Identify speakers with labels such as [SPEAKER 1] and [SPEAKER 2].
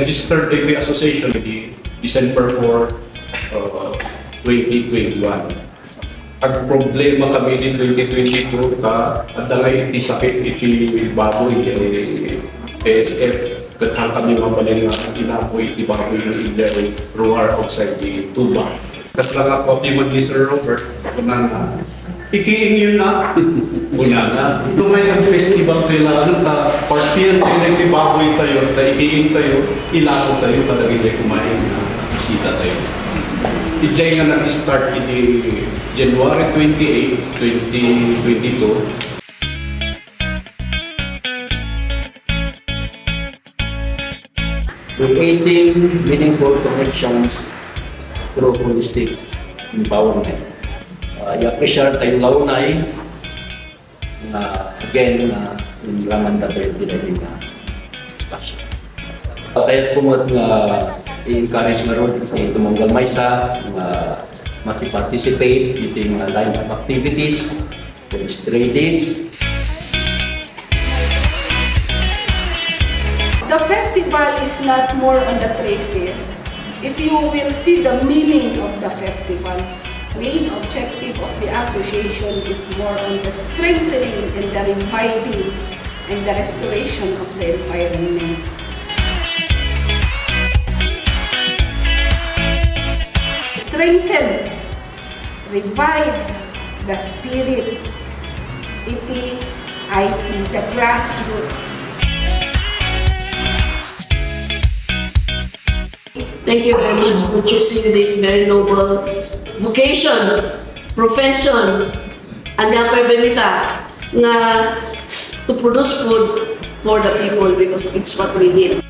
[SPEAKER 1] registered IT Association di December 4, 2021. Ang problema kami di 2022 adalay iti sakit iti baboy ASF katang kami mabalin nga inapoy iti baboy ng India roar outside the tuba. Kat lang ako man ni Sir Robert na ikiin yun na muna na. May ang festival kailangan ta partiyan tayo iti baboy tayo ikiin tayo ilako tayo talaga kumain na bisita tayo. Ijay nga nag-start ini January 28, 2022.
[SPEAKER 2] Creating meaningful connections through holistic empowerment. I-appreciate tayo launay na again na yung laman na tayo pinagin na passion. Kaya kumot nga i-encourage nga ron kasi tumanggal may sa mati-participate ito yung line of activities, stray days.
[SPEAKER 3] The festival is not more on the trade fair. If you will see the meaning of the festival, main objective of the association is more on the strengthening and the reviving and the restoration of the environment. Strengthen, revive the spirit, iti IP, the grassroots.
[SPEAKER 4] Thank you very much for choosing this very noble vocation, profession, and Benita, na to produce food for the people because it's what we need.